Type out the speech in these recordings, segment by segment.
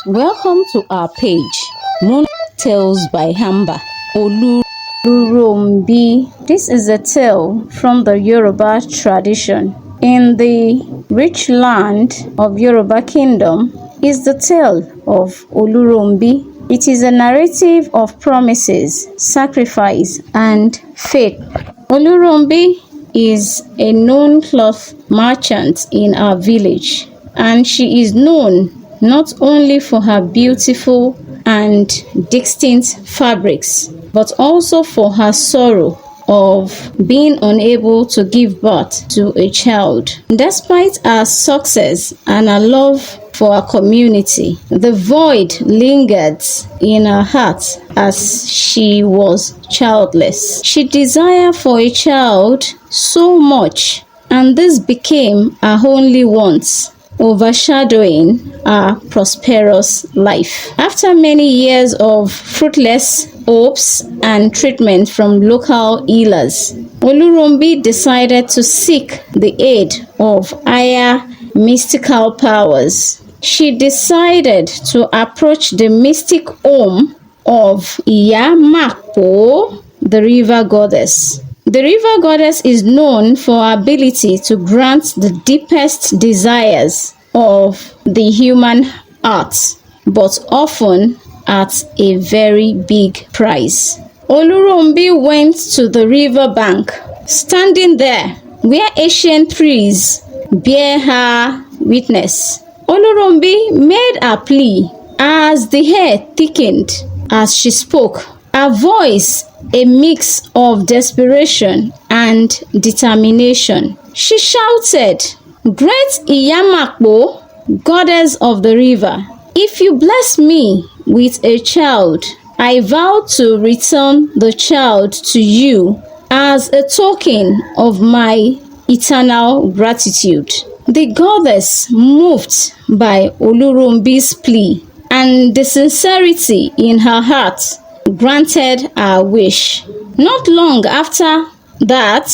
Welcome to our page, Moon Tales by Hamba Oluronbi. This is a tale from the Yoruba tradition. In the rich land of Yoruba Kingdom is the tale of Oluronbi. It is a narrative of promises, sacrifice, and faith. Oluronbi is a known cloth merchant in our village, and she is known not only for her beautiful and distinct fabrics, but also for her sorrow of being unable to give birth to a child. Despite her success and her love for her community, the void lingered in her heart as she was childless. She desired for a child so much, and this became her only want, overshadowing her prosperous life. After many years of fruitless hopes and treatment from local healers, Oluronbi decided to seek the aid of higher mystical powers. She decided to approach the mystic home of Iyamapo, the river goddess. The river goddess is known for her ability to grant the deepest desires of the human heart, but often at a very big price. Oluronbi went to the river bank. Standing there, where ancient trees bear her witness, Oluronbi made a plea. As the air thickened as she spoke, her voice a mix of desperation and determination. She shouted, "Great Iyamapo, goddess of the river, if you bless me with a child, I vow to return the child to you as a token of my eternal gratitude." The goddess, moved by Oluronbi's plea and the sincerity in her heart, granted her wish. Not long after that,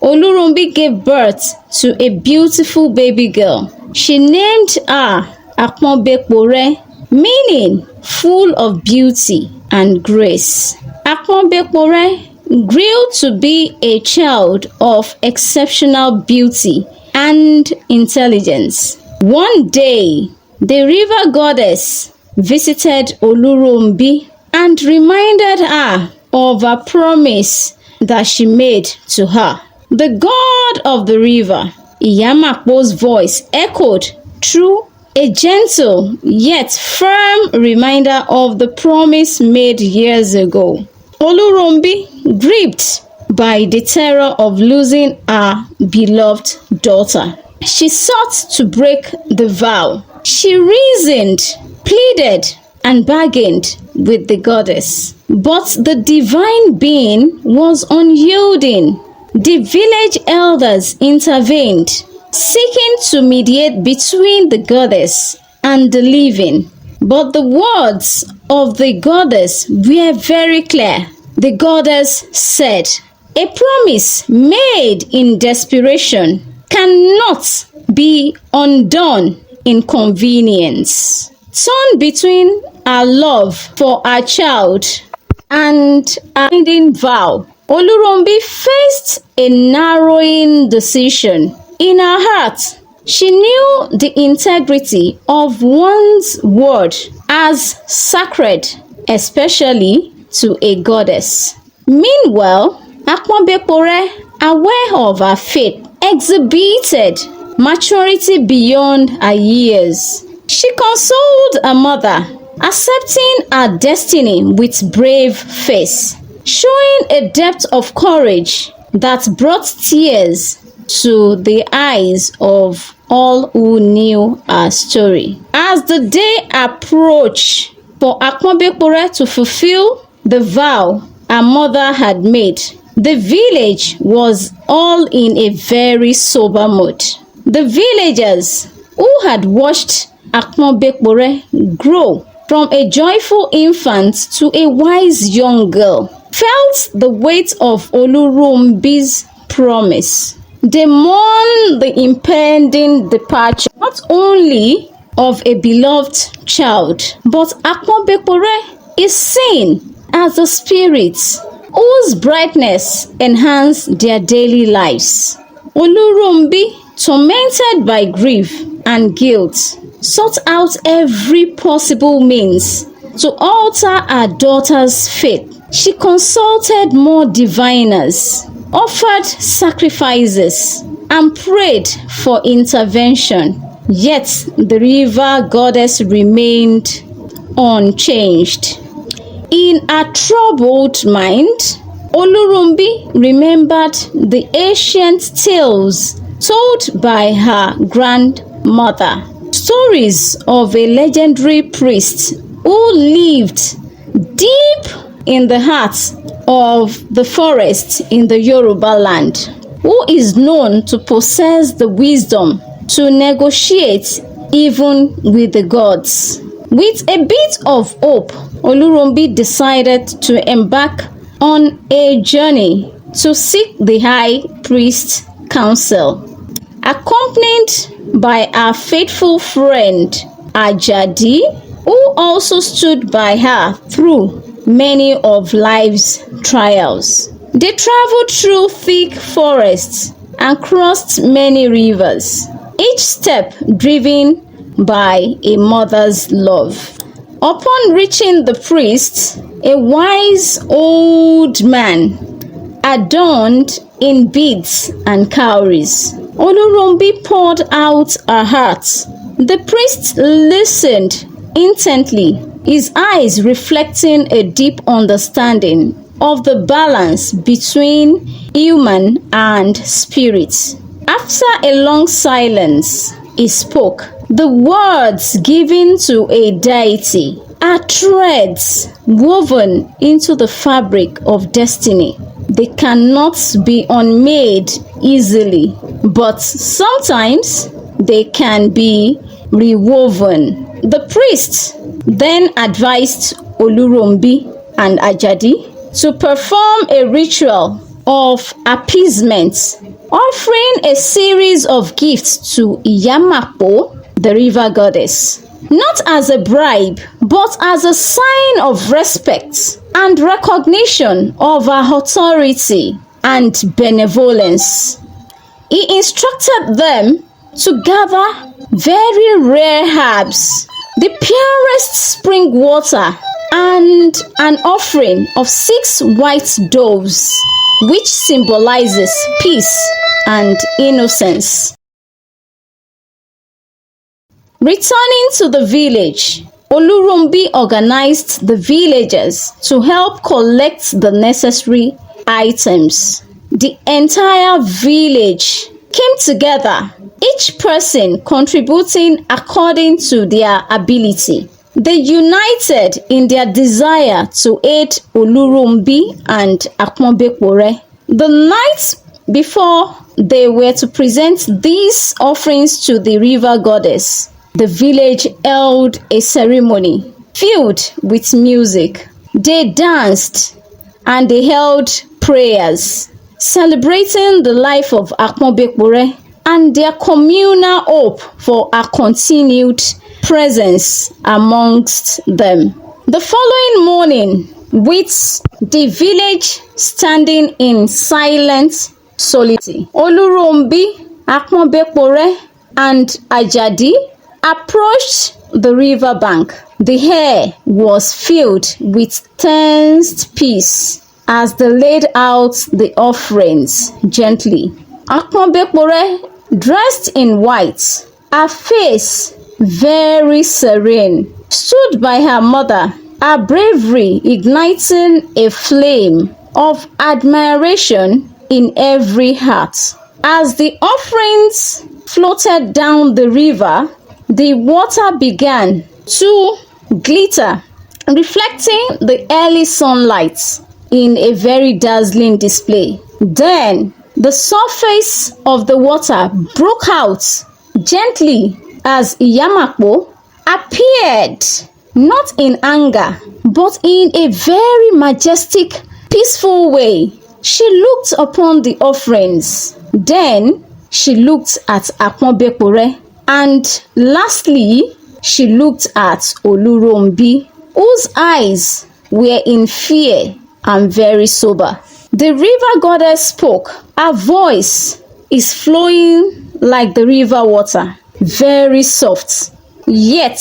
Oluronbi gave birth to a beautiful baby girl. She named her Aponbekpore, meaning full of beauty and grace. Aponbekpore grew to be a child of exceptional beauty and intelligence. One day, the river goddess visited Oluronbi and reminded her of a promise that she made to her. The god of the river, Iyamapo's voice echoed through a gentle yet firm reminder of the promise made years ago. Oluronbi, gripped by the terror of losing her beloved daughter, she sought to break the vow. She reasoned, pleaded, and bargained with the goddess, but the divine being was unyielding. The village elders intervened, seeking to mediate between the goddess and the living. But the words of the goddess were very clear. The goddess said, "A promise made in desperation cannot be undone in convenience." Torn between her love for her child and her binding vow, Oluronbi faced a narrowing decision. In her heart, she knew the integrity of one's word as sacred, especially to a goddess. Meanwhile, Aponbekpore, aware of her faith, exhibited maturity beyond her years. She consoled her mother, accepting her destiny with brave face, showing a depth of courage that brought tears to the eyes of all who knew her story. As the day approached for Aponbekpore to fulfill the vow her mother had made, the village was all in a very sober mood. The villagers who had watched Aponbekpore grow from a joyful infant to a wise young girl felt the weight of Oluronbi's promise. They mourned the impending departure not only of a beloved child. But Akpobekpore is seen as the spirits whose brightness enhanced their daily lives. Oluronbi, tormented by grief and guilt, sought out every possible means to alter her daughter's faith. She consulted more diviners, offered sacrifices, and prayed for intervention. Yet the river goddess remained unchanged. In a troubled mind, Oluronbi remembered the ancient tales told by her grandmother. Stories of a legendary priest who lived deep in the heart of the forest in the Yoruba land, who is known to possess the wisdom to negotiate even with the gods. With a bit of hope, Oluronbi decided to embark on a journey to seek the high priest's counsel. Accompanied by her faithful friend Ajadi, who also stood by her through many of life's trials. They traveled through thick forests and crossed many rivers, each step driven by a mother's love. Upon reaching the priest, a wise old man, adorned in beads and cowries, Oluronbi poured out her heart. The priest listened intently, his eyes reflecting a deep understanding of the balance between human and spirit. After a long silence, he spoke. The words given to a deity are threads woven into the fabric of destiny. They cannot be unmade easily, but sometimes they can be rewoven. The priest then advised Oluronbi and Ajadi to perform a ritual of appeasement, offering a series of gifts to Iyamapo, the river goddess, not as a bribe, but as a sign of respect and recognition of her authority and benevolence. He instructed them to gather very rare herbs, the purest spring water, and an offering of 6 white doves, which symbolizes peace and innocence. Returning to the village, Oluronbi organized the villagers to help collect the necessary items. The entire village came together, each person contributing according to their ability. They united in their desire to aid Oluronbi and Akpobekpore. The night before they were to present these offerings to the river goddess, the village held a ceremony filled with music. They danced and they held prayers, celebrating the life of Akpobekpore and their communal hope for a continued presence amongst them. The following morning, with the village standing in silent solitude, Oluronbi, Akpobekpore, and Ajadi approached the river bank. The air was filled with tense peace as they laid out the offerings gently. Akpobekpore, dressed in white, her face very serene, stood by her mother, her bravery igniting a flame of admiration in every heart. As the offerings floated down the river, the water began to glitter, reflecting the early sunlight in a very dazzling display. Then the surface of the water broke out gently as Iyamapo appeared, not in anger, but in a very majestic, peaceful way. She looked upon the offerings. Then she looked at Akpobekpore, and lastly She looked at Oluronbi, whose eyes were in fear and very sober. The river goddess spoke. Her voice is flowing like the river water, very soft, yet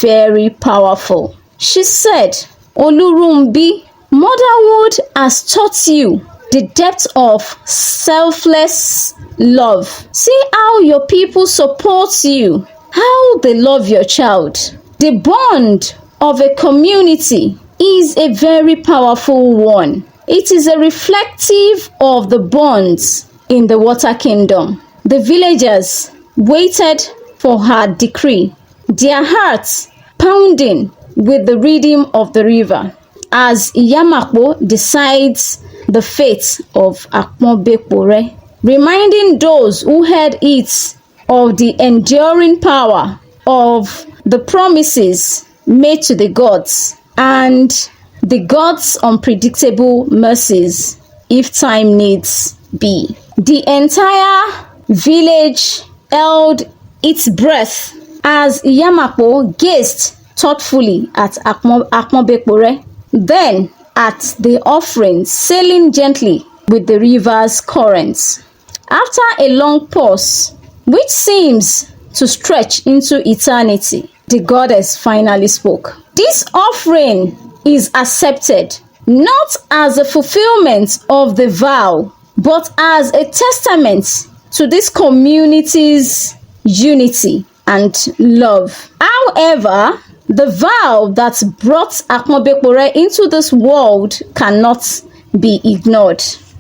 very powerful. She said, Oluronbi, motherhood has taught you the depth of selfless love. See how your people support you, how they love your child. The bond of a community is a very powerful one. It is a reflective of the bonds in the water kingdom. The villagers waited for her decree, their hearts pounding with the rhythm of the river, as Iyamapo decides the fate of Akmobekpore, reminding those who heard it of the enduring power of the promises made to the gods and the gods' unpredictable mercies if time needs be. The entire village held its breath as Iyamapo gazed thoughtfully at Akmobekpore, then at the offering sailing gently with the river's currents. After a long pause, which seems to stretch into eternity, the goddess finally spoke. This offering is accepted not as a fulfillment of the vow, but as a testament to this community's unity and love. However, the vow that brought Akmobekpore into this world cannot be ignored.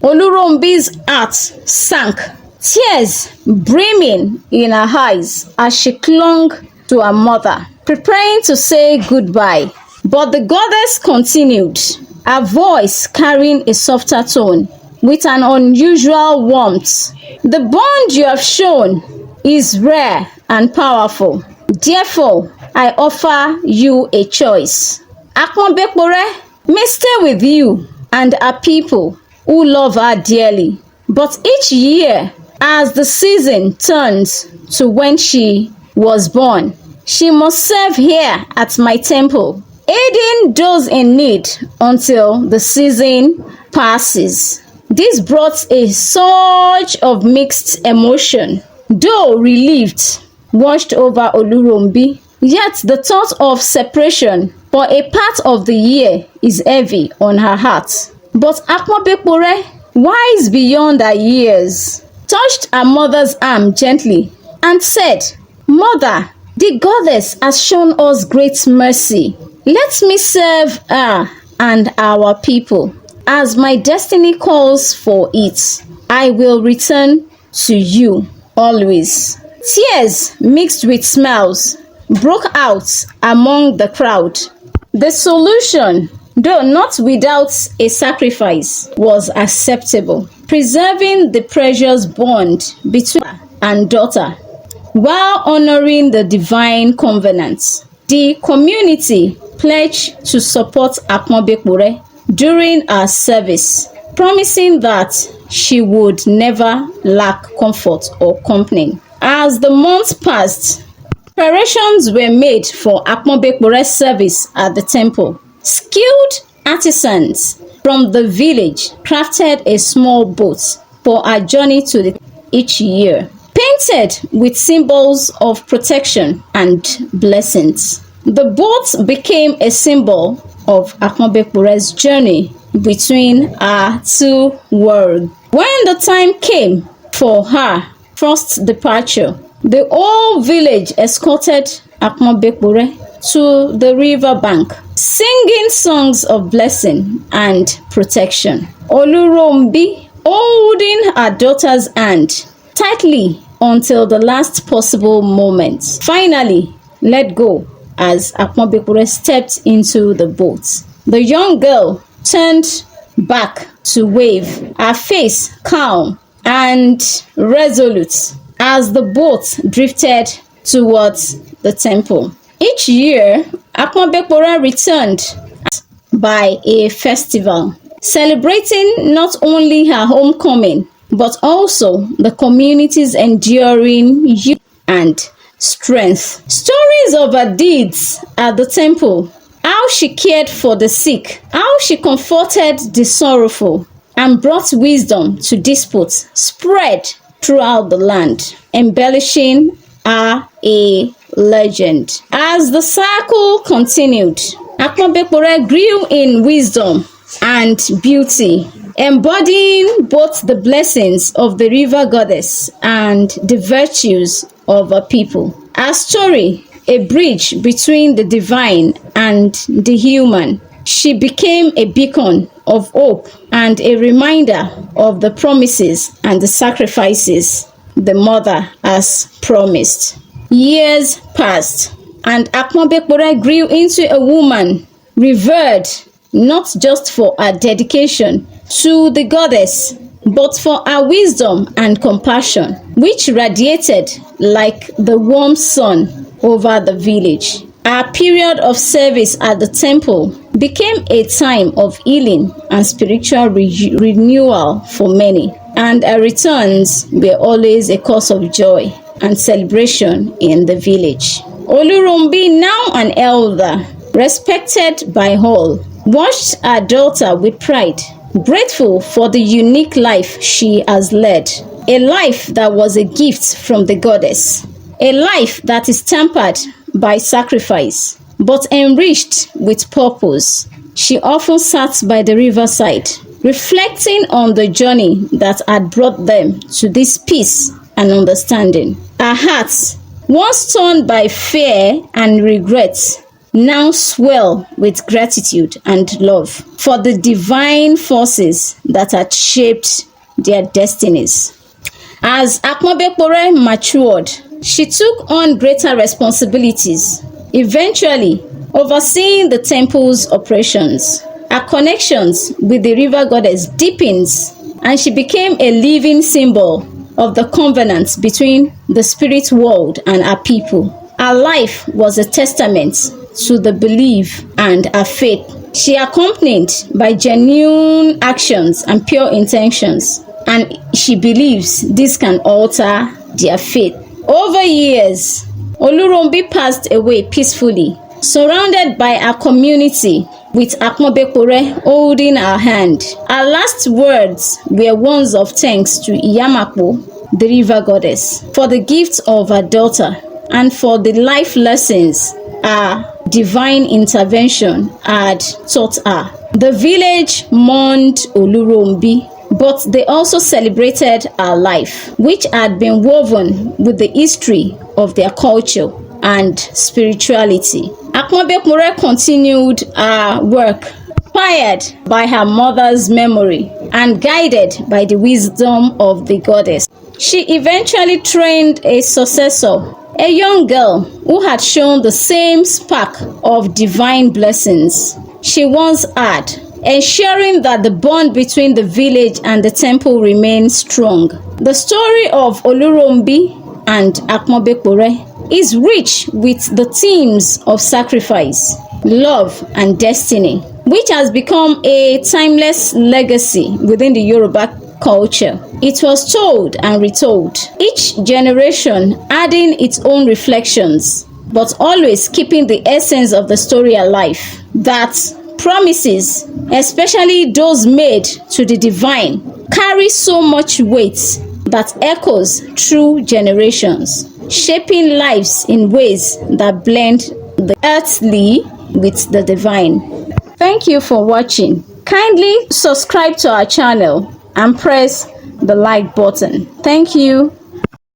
Oluronbi's heart sank, tears brimming in her eyes as she clung to her mother, preparing to say goodbye. But the goddess continued, her voice carrying a softer tone with an unusual warmth. The bond you have shown is rare and powerful. Therefore, I offer you a choice. Akmobekpore may stay with you and her people who love her dearly. But each year, as the season turns to when she was born, she must serve here at my temple, aiding those in need until the season passes. This brought a surge of mixed emotion. Though relieved washed over Oluronbi, yet the thought of separation for a part of the year is heavy on her heart. But Akmobekpore, wise beyond her years, touched her mother's arm gently and said, Mother, the goddess has shown us great mercy. Let me serve her and our people. As my destiny calls for it, I will return to you always. Tears mixed with smiles broke out among the crowd. The solution, though not without a sacrifice, was acceptable, preserving the precious bond between mother and daughter while honoring the divine covenant. The community pledged to support Akmobekpore during her service, promising that she would never lack comfort or company. As the months passed, preparations were made for Akmobekpore's service at the temple. Skilled artisans from the village crafted a small boat for her journey to the each year, painted with symbols of protection and blessings. The boat became a symbol of Akmobekpore's journey between our two worlds. When the time came for her first departure, the whole village escorted Akmobekpore to the river bank, singing songs of blessing and protection. Oluronbi, holding her daughter's hand tightly until the last possible moment, finally let go as Akmobekpore stepped into the boat. The young girl turned back to wave, her face calm and resolute as the boat drifted towards the temple. Each year, Akmobekpore returned by a festival, celebrating not only her homecoming, but also the community's enduring youth and strength. Stories of her deeds at the temple, how she cared for the sick, how she comforted the sorrowful, and brought wisdom to disputes, spread throughout the land, embellishing her a legend. As the cycle continued, Aponbekpore grew in wisdom and beauty, embodying both the blessings of the river goddess and the virtues of her people. Her story, a bridge between the divine and the human, she became a beacon of hope and a reminder of the promises and the sacrifices the mother has promised. Years passed, and Aponbekpore grew into a woman revered not just for her dedication to the goddess, but for her wisdom and compassion, which radiated like the warm sun over the village. Her period of service at the temple became a time of healing and spiritual renewal for many, and her returns were always a cause of joy and celebration in the village. Oluronbi, now an elder, respected by all, watched her daughter with pride, grateful for the unique life she has led, a life that was a gift from the goddess, a life that is tempered by sacrifice, but enriched with purpose. She often sat by the riverside, reflecting on the journey that had brought them to this peace and understanding. Her heart, once torn by fear and regret, now swell with gratitude and love for the divine forces that had shaped their destinies. As Aponbekpore matured, she took on greater responsibilities, eventually overseeing the temple's operations. Her connections with the river goddess deepens, and she became a living symbol of the covenant between the spirit world and her people. Her life was a testament to the belief and her faith. She accompanied by genuine actions and pure intentions, and she believes this can alter their faith. Over years, Oluronbi passed away peacefully, surrounded by her community, with Aponbekpore holding her hand. Her last words were ones of thanks to Iyamapo, the river goddess, for the gift of her daughter and for the life lessons her divine intervention had taught her. The village mourned Oluronbi, but they also celebrated her life, which had been woven with the history of their culture and spirituality. Aponbekpore continued her work, inspired by her mother's memory and guided by the wisdom of the goddess. She eventually trained a successor, a young girl who had shown the same spark of divine blessings she once had, ensuring that the bond between the village and the temple remained strong. The story of Oluronbi and Aponbekpore is rich with the themes of sacrifice, love, and destiny, which has become a timeless legacy within the Yoruba culture. It was told and retold, each generation adding its own reflections, but always keeping the essence of the story alive. That promises, especially those made to the divine, carry so much weight that echoes through generations, shaping lives in ways that blend the earthly with the divine. Thank you for watching. Kindly subscribe to our channel and press the like button. Thank you.